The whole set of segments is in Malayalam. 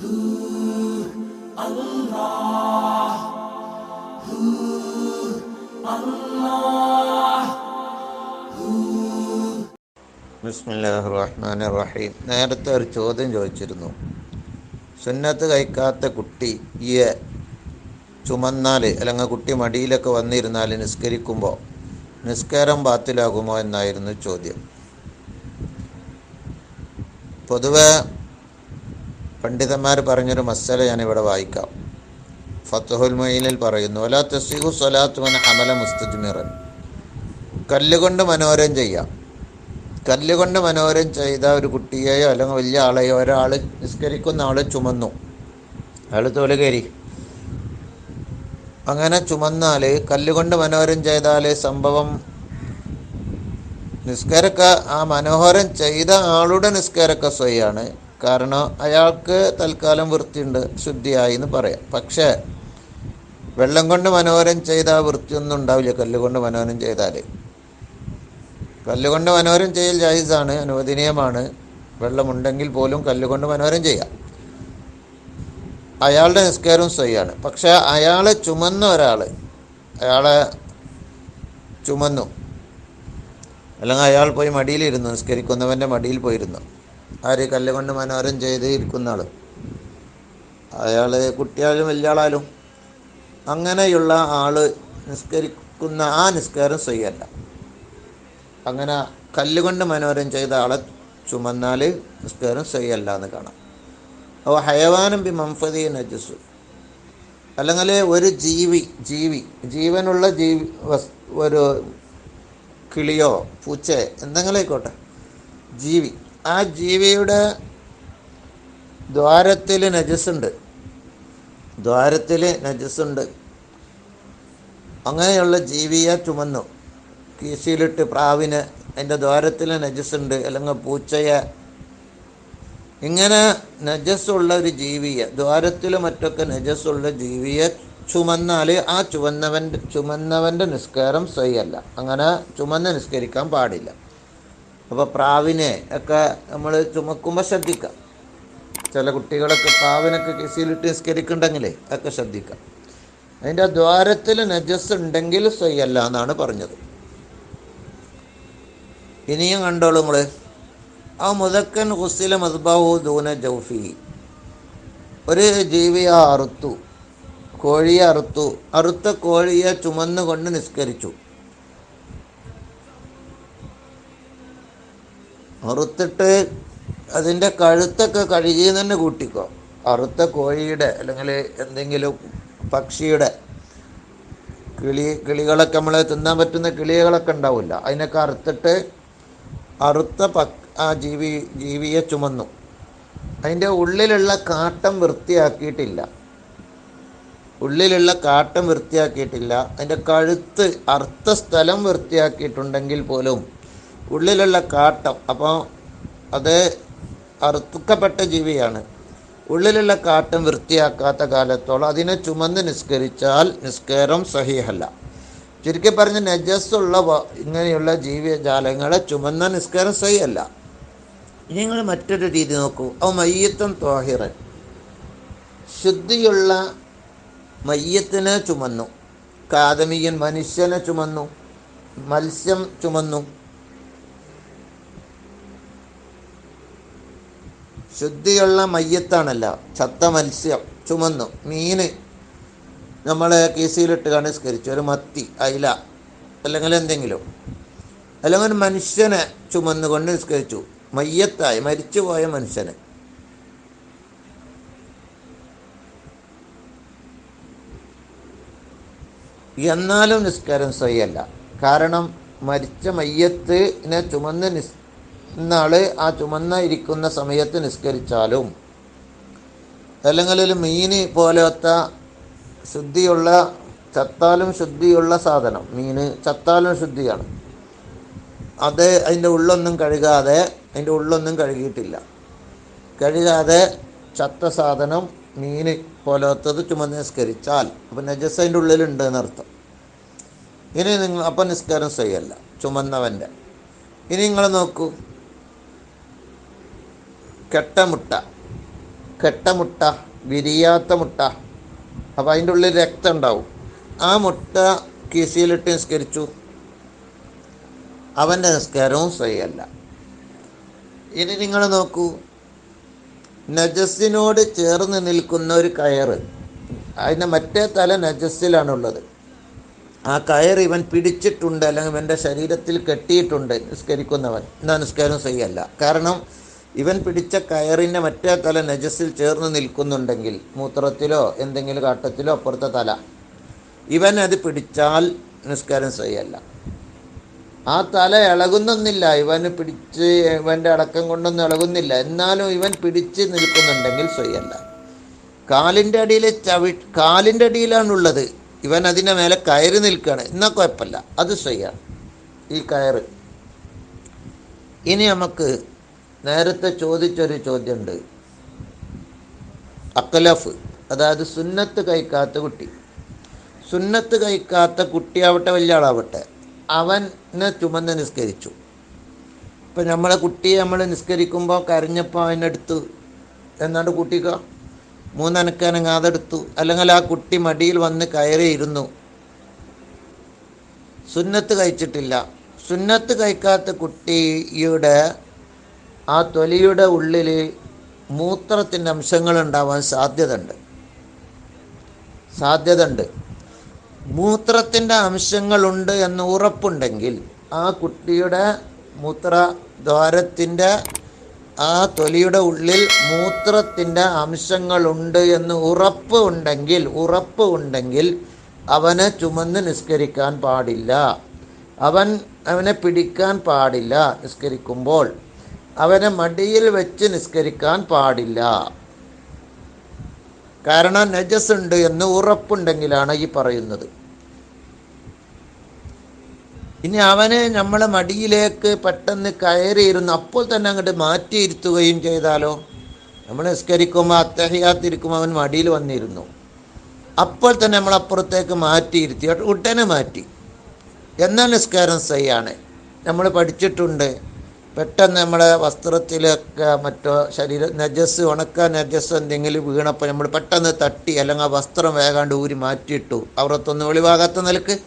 ബിസ്മില്ലാഹിർ റഹ്മാനിർ റഹീം. നേരത്തെ ഒരു ചോദ്യം ചോദിച്ചിരുന്നു. സുന്നത്ത് കഴിക്കാത്ത കുട്ടിയെ ചുമന്നാൽ അല്ലെങ്കിൽ കുട്ടി മടിയിലൊക്കെ വന്നിരുന്നാൽ നിസ്കരിക്കുമ്പോൾ നിസ്കാരം ബാത്തിലാകുമോ എന്നായിരുന്നു ചോദ്യം. പൊതുവെ പണ്ഡിതന്മാർ പറഞ്ഞൊരു മസല ഞാനിവിടെ വായിക്കാം. ഫത്ഹുൽ മുഈനിൽ പറയുന്നു, വലാ തസ്സീഹു സ്വലാത്തു മൻ ഹമല മുസ്തജ്മിറൻ. കല്ലുകൊണ്ട് മനോരം ചെയ്യാം. കല്ലുകൊണ്ട് മനോരം ചെയ്ത ഒരു കുട്ടിയെയോ അല്ലെങ്കിൽ വലിയ ആളെയോ ഒരാൾ നിസ്കരിക്കുന്ന ആൾ ചുമന്നു, അയാൾ തോലുകേരി. അങ്ങനെ ചുമന്നാൽ കല്ലുകൊണ്ട് മനോരം ചെയ്താൽ സംഭവം നിസ്കാരക്ക ആ മനോഹരം ചെയ്ത ആളുടെ നിസ്കാരക്ക സ്വയാണ്. കാരണം അയാൾക്ക് തൽക്കാലം വൃത്തിയുണ്ട്, ശുദ്ധിയായി എന്ന് പറയാം. പക്ഷേ വെള്ളം കൊണ്ട് മനോഹരം ചെയ്താൽ വൃത്തിയൊന്നും ഉണ്ടാവില്ല. കല്ലുകൊണ്ട് മനോഹരം ചെയ്താൽ കല്ലുകൊണ്ട് മനോഹരം ചെയ്യൽ ജായിസാണ്, അനുവദനീയമാണ്. വെള്ളമുണ്ടെങ്കിൽ പോലും കല്ലുകൊണ്ട് മനോഹരം ചെയ്യാം. അയാളുടെ നിസ്കാരം സ്വയാണ്. പക്ഷേ അയാളെ ചുമന്ന ഒരാൾ അയാളെ ചുമന്നു, അല്ലെങ്കിൽ അയാൾ പോയി മടിയിലിരുന്നു, നിസ്കരിക്കുന്നവൻ്റെ മടിയിൽ പോയിരുന്നു. ആര്? കല്ലുകൊണ്ട് മനോഹരം ചെയ്ത് ഇരിക്കുന്ന ആൾ. അയാൾ കുട്ടിയാലും വലിയ ആളായാലും അങ്ങനെയുള്ള ആൾ നിസ്കരിക്കുന്ന ആ നിസ്കാരം സ്വയല്ല. അങ്ങനെ കല്ലുകൊണ്ട് മനോഹരം ചെയ്ത ആളെ ചുമന്നാൽ നിസ്കാരം സ്വയല്ല എന്ന് കാണാം. അപ്പോൾ ഹയവാനം ബി മംഫദി നജസ്, അല്ലെങ്കിൽ ഒരു ജീവനുള്ള ഒരു കിളിയോ പൂച്ചയോ എന്തെങ്കിലും ആയിക്കോട്ടെ, ജീവി. ആ ജീവിയുടെ ദ്വാരത്തിൽ നജസുണ്ട്. അങ്ങനെയുള്ള ജീവിയെ ചുമന്നു. കീശയിലിട്ട് പ്രാവിന് അതിൻ്റെ ദ്വാരത്തിൽ നജസുണ്ട്, അല്ലെങ്കിൽ പൂച്ചയെ. ഇങ്ങനെ നജസ്സുള്ള ഒരു ജീവിയെ, ദ്വാരത്തിൽ മറ്റൊക്കെ നജസ്സുള്ള ജീവിയെ ചുമന്നാൽ ആ ചുമന്നവൻ്റെ നിസ്കാരം സ്വയല്ല. അങ്ങനെ ചുമന്ന് നിസ്കരിക്കാൻ പാടില്ല. അപ്പോൾ പ്രാവിനെ ഒക്കെ നമ്മൾ ചുമക്കുമ്പോൾ ശ്രദ്ധിക്കാം. ചില കുട്ടികളൊക്കെ പ്രാവിനൊക്കെ കീശയിലിട്ട് നിസ്കരിക്കുന്നുണ്ടെങ്കിലേ ഒക്കെ ശ്രദ്ധിക്കാം. അതിൻ്റെ ദ്വാരത്തിൽ നജസ് ഉണ്ടെങ്കിൽ സ്വയല്ല എന്നാണ് പറഞ്ഞത്. ഇനിയും കണ്ടോളൂ നിങ്ങൾ. ആ മുദക്കൻ ഹുസില മസ്ബഹു ദൂന ജൗഫി. ഒരു ജീവിയെ അറുത്തു, കോഴിയെ അറുത്തു. അറുത്ത കോഴിയെ ചുമന്നുകൊണ്ട് നിസ്കരിച്ചു. അറുത്തിട്ട് അതിൻ്റെ കഴുത്തൊക്കെ കഴുകിയെന്ന് തന്നെ കൂട്ടിക്കോ. അറുത്ത കോഴിയുടെ അല്ലെങ്കിൽ എന്തെങ്കിലും പക്ഷിയുടെ കിളികളൊക്കെ നമ്മൾ തിന്നാൻ പറ്റുന്ന കിളികളൊക്കെ ഉണ്ടാവില്ല, അതിനൊക്കെ അറുത്തിട്ട് അറുത്ത ആ ജീവിയെ ചുമന്നു. അതിൻ്റെ ഉള്ളിലുള്ള കാട്ടം വൃത്തിയാക്കിയിട്ടില്ല. അതിൻ്റെ കഴുത്ത് അറുത്ത സ്ഥലം വൃത്തിയാക്കിയിട്ടുണ്ടെങ്കിൽ പോലും ഉള്ളിലുള്ള കാട്ടം, അപ്പോൾ അത് അറുക്കപ്പെട്ട ജീവിയാണ്. ഉള്ളിലുള്ള കാട്ടം വൃത്തിയാക്കാത്ത കാലത്തോളം അതിനെ ചുമന്ന് നിസ്കരിച്ചാൽ നിസ്കാരം സഹീഹല്ല. ചുരുക്കി പറഞ്ഞ് നജസ്സുള്ള ഇങ്ങനെയുള്ള ജീവജാലങ്ങളെ ചുമന്ന നിസ്കാരം സഹിയല്ല. ഇനി നിങ്ങൾ മറ്റൊരു രീതി നോക്കൂ. മയ്യത്തും ത്വാഹിറൻ, ശുദ്ധിയുള്ള മയ്യത്തിനെ ചുമന്നു. കാദമിയൻ മനുഷ്യനെ ചുമന്നു, മത്സ്യം ചുമന്നു. ശുദ്ധിയുള്ള മയ്യത്താണല്ല, ചത്ത മത്സ്യം ചുമന്നു. മീന് നമ്മളെ കീസിയിലിട്ട് നിസ്കരിച്ചു, ഒരു മത്തി, അയില അല്ലെങ്കിൽ എന്തെങ്കിലും. അല്ലെങ്കിൽ മനുഷ്യനെ ചുമന്നുകൊണ്ട് നിസ്കരിച്ചു, മയ്യത്തായി മരിച്ചുപോയ മനുഷ്യനെ. എന്നാലും നിസ്കാരം സ്വയല്ല. കാരണം മരിച്ച മയ്യത്തിനെ ചുമന്ന് ഇന്നാൾ ആ ചുമന്ന ഇരിക്കുന്ന സമയത്ത് നിസ്കരിച്ചാലും, അല്ലെങ്കിൽ ഒരു മീന് പോലത്തെ ശുദ്ധിയുള്ള, ചത്താലും ശുദ്ധിയുള്ള സാധനം, മീന് ചത്താലും ശുദ്ധിയാണ്, അത് അതിൻ്റെ ഉള്ളൊന്നും കഴുകാതെ ചത്ത സാധനം മീന് പോലത്തത് ചുമന്ന് നിസ്കരിച്ചാൽ അപ്പം നജസ് അതിൻ്റെ ഉള്ളിലുണ്ട് എന്നർത്ഥം. ഇനി അപ്പം നിസ്കാരം സ്വയല്ല ചുമന്നവൻ്റെ. ഇനി നിങ്ങൾ നോക്കൂ, കെട്ടമുട്ട കെട്ടമുട്ട, വിരിയാത്ത മുട്ട, അപ്പോൾ അതിൻ്റെ ഉള്ളിൽ രക്തം ഉണ്ടാവും. ആ മുട്ട കീസിയിലിട്ട് നിസ്കരിച്ചു, അവൻ്റെ നിസ്കാരവും സഹിയല്ല. ഇനി നിങ്ങൾ നോക്കൂ, നജസ്സിനോട് ചേർന്ന് നിൽക്കുന്ന ഒരു കയറ്, അതിൻ്റെ മറ്റേ തല നജസ്സിലാണുള്ളത്. ആ കയർ ഇവൻ പിടിച്ചിട്ടുണ്ട്, അല്ലെങ്കിൽ ഇവൻ്റെ ശരീരത്തിൽ കെട്ടിയിട്ടുണ്ട് നിസ്കരിക്കുന്നവൻ, എന്നാൽ നിസ്കാരം സഹിയല്ല. കാരണം ഇവൻ പിടിച്ച കയറിൻ്റെ മറ്റേ തല നജസ്സിൽ ചേർന്ന് നിൽക്കുന്നുണ്ടെങ്കിൽ, മൂത്രത്തിലോ എന്തെങ്കിലും കാട്ടത്തിലോ അപ്പുറത്തെ തല, ഇവൻ അത് പിടിച്ചാൽ നിസ്കാരം സഹിയല്ല. ആ തല ഇളകുന്നൊന്നില്ല, ഇവന് പിടിച്ച് ഇവൻ്റെ അടക്കം കൊണ്ടൊന്നും ഇളകുന്നില്ല, എന്നാലും ഇവൻ പിടിച്ച് നിൽക്കുന്നുണ്ടെങ്കിൽ സഹിയല്ല. കാലിൻ്റെ അടിയിലാണുള്ളത്, ഇവൻ അതിൻ്റെ മേലെ കയറി നിൽക്കുകയാണ്, എന്നാൽ കുഴപ്പമില്ല, അത് സഹിയാണ് ഈ കയറ്. ഇനി നമുക്ക് നേരത്തെ ചോദിച്ചൊരു ചോദ്യമുണ്ട്. അഖലഫ്, അതായത് സുന്നത്ത് കഴിക്കാത്ത കുട്ടി. സുന്നത്ത് കഴിക്കാത്ത കുട്ടിയാവട്ടെ വലിയ ആളാവട്ടെ, അവനെ ചുമന്ന് നിസ്കരിച്ചു. ഇപ്പം നമ്മളെ കുട്ടിയെ നമ്മൾ നിസ്കരിക്കുമ്പോൾ കരഞ്ഞപ്പോൾ അവനെടുത്തു എന്നാണ്ട് കുട്ടിക്കോ മൂന്നനക്കാനങ്ങാതെടുത്തു, അല്ലെങ്കിൽ ആ കുട്ടി മടിയിൽ വന്ന് കയറിയിരുന്നു, സുന്നത്ത് കഴിച്ചിട്ടില്ല. സുന്നത്ത് കഴിക്കാത്ത കുട്ടിയുടെ ആ തൊലിയുടെ ഉള്ളിൽ മൂത്രത്തിൻ്റെ അംശങ്ങളുണ്ടാവാൻ സാധ്യതയുണ്ട്. മൂത്രത്തിൻ്റെ അംശങ്ങളുണ്ട് എന്ന് ഉറപ്പുണ്ടെങ്കിൽ ആ കുട്ടിയുടെ മൂത്രദ്വാരത്തിൻ്റെ ആ തൊലിയുടെ ഉള്ളിൽ മൂത്രത്തിൻ്റെ അംശങ്ങളുണ്ട് എന്ന് ഉറപ്പ് ഉണ്ടെങ്കിൽ അവനെ ചുമന്ന് നിസ്കരിക്കാൻ പാടില്ല. അവനെ പിടിക്കാൻ പാടില്ല. നിസ്കരിക്കുമ്പോൾ അവനെ മടിയിൽ വെച്ച് നിസ്കരിക്കാൻ പാടില്ല. കാരണം നജസ് ഉണ്ട് എന്ന് ഉറപ്പുണ്ടെങ്കിലാണ് ഈ പറയുന്നത്. ഇനി അവനെ നമ്മളെ മടിയിലേക്ക് പെട്ടെന്ന് കയറിയിരുന്നു അപ്പോൾ തന്നെ അങ്ങോട്ട് മാറ്റിയിരുത്തുകയും ചെയ്താലോ? നമ്മൾ നിസ്കരിക്കുമ്പോൾ അത്തഹിയാത്തിരിക്കുമ്പോൾ അവൻ മടിയിൽ വന്നിരുന്നു, അപ്പോൾ തന്നെ നമ്മളപ്പുറത്തേക്ക് മാറ്റിയിരുത്തി, ഉടനെ മാറ്റി, എന്നാൽ നിസ്കാരം സഹിയാണ്. നമ്മൾ പഠിച്ചിട്ടുണ്ട്, പെട്ടെന്ന് നമ്മളെ വസ്ത്രത്തിലൊക്കെ മറ്റോ നജസ്, ഉണക്ക നജസ് എന്തെങ്കിലും വീണപ്പോൾ നമ്മൾ പെട്ടെന്ന് തട്ടി, അല്ലെങ്കിൽ ആ വസ്ത്രം വേഗാണ്ട് ഊരി മാറ്റിയിട്ടു, അവിടത്തൊന്നും വെളിവാകാത്ത നിലക്ക്,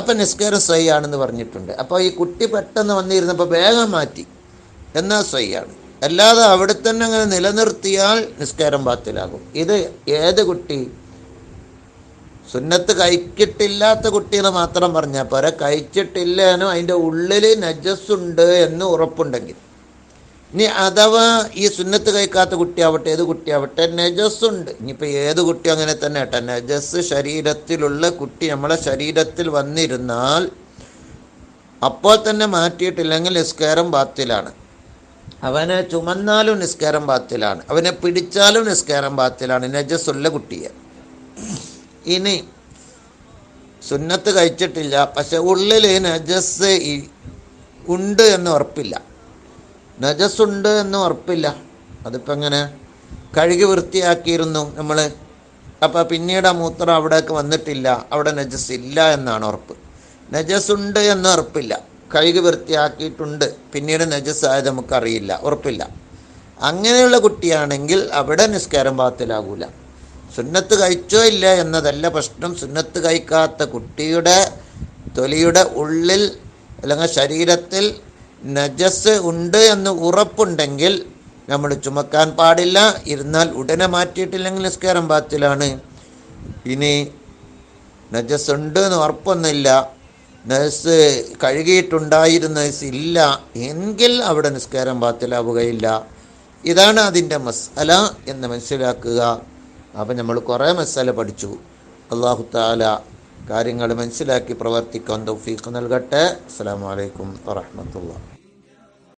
അപ്പം നിസ്കാരം സഹിയാണെന്ന് പറഞ്ഞിട്ടുണ്ട്. അപ്പോൾ ഈ കുട്ടി പെട്ടെന്ന് വന്നിരുന്നപ്പോൾ വേഗം മാറ്റി, എന്നാൽ സഹിയാണ്. അല്ലാതെ അവിടെ തന്നെ അങ്ങനെ നിലനിർത്തിയാൽ നിസ്കാരം ബാത്തിലാകും. ഇത് ഏത് കുട്ടി? സുന്നത്ത് കഴിച്ചിട്ടില്ലാത്ത കുട്ടികളെ മാത്രം പറഞ്ഞാൽ പോരാ, കഴിച്ചിട്ടില്ലേനോ അതിൻ്റെ ഉള്ളിൽ നജസ്സുണ്ട് എന്ന് ഉറപ്പുണ്ടെങ്കിൽ. ഇനി അഥവാ ഈ സുന്നത്ത് കഴിക്കാത്ത കുട്ടിയാവട്ടെ ഏത് കുട്ടിയാവട്ടെ നജസ്സുണ്ട്, ഇനിയിപ്പോൾ ഏത് കുട്ടി അങ്ങനെ തന്നെ കേട്ടോ, നജസ് ശരീരത്തിലുള്ള കുട്ടി നമ്മളെ ശരീരത്തിൽ വന്നിരുന്നാൽ അപ്പോൾ തന്നെ മാറ്റിയിട്ടില്ലെങ്കിൽ നിസ്കാരം ബാത്തിലാണ്. അവനെ ചുമന്നാലും നിസ്കാരം ബാത്തിലാണ്, അവനെ പിടിച്ചാലും നിസ്കാരം ബാത്തിലാണ്, നജസ്സുള്ള കുട്ടിയെ. ഇനി സുന്നത്ത് കഴിച്ചിട്ടില്ല, പക്ഷെ ഉള്ളിൽ നജസ് ഉണ്ട് എന്ന് ഉറപ്പില്ല, നജസ്സുണ്ട് എന്ന് ഉറപ്പില്ല. അതിപ്പോൾ എങ്ങനെ? കഴുകി വൃത്തിയാക്കിയിരുന്നു നമ്മൾ, അപ്പോൾ പിന്നീട് ആ മൂത്രം അവിടേക്ക് വന്നിട്ടില്ല, അവിടെ നജസ് ഇല്ല എന്നാണ് ഉറപ്പ്. നജസ്സുണ്ട് എന്ന് ഉറപ്പില്ല, കഴുകി വൃത്തിയാക്കിയിട്ടുണ്ട്, പിന്നീട് നജസ് ആയത് നമുക്കറിയില്ല, ഉറപ്പില്ല. അങ്ങനെയുള്ള കുട്ടിയാണെങ്കിൽ അവിടെ നിസ്കാരം ബാത്തിലാകൂല. സുന്നത്ത് കഴിച്ചോ ഇല്ല എന്നതല്ല പ്രശ്നം, സുന്നത്ത് കഴിക്കാത്ത കുട്ടിയുടെ തൊലിയുടെ ഉള്ളിൽ അല്ലെങ്കിൽ ശരീരത്തിൽ നജസ് ഉണ്ട് എന്ന് ഉറപ്പുണ്ടെങ്കിൽ നമ്മൾ ചുമക്കാൻ പാടില്ല. ഇരുന്നാൽ ഉടനെ മാറ്റിയിട്ടില്ലെങ്കിൽ നിസ്കാരം ബാത്തിലാണ്. ഇനി നജസ് ഉണ്ട് എന്ന് ഉറപ്പൊന്നുമില്ല, നജസ് കഴുകിയിട്ടുണ്ടായിരുന്ന ഇല്ല എങ്കിൽ അവിടെ നിസ്കാരം ബാത്തിലാവുകയില്ല. ഇതാണ് അതിൻ്റെ മസ്അല എന്ന് മനസ്സിലാക്കുക. അപ്പം നമ്മൾ കുറേ മസ്അല പഠിച്ചു. അല്ലാഹു തആല കാര്യങ്ങൾ മനസ്സിലാക്കി പ്രവർത്തിക്കാൻ തൗഫീഖ് നൽകട്ടെ. അസ്സലാമു അലൈക്കും വറഹ്മത്തുള്ളാഹി.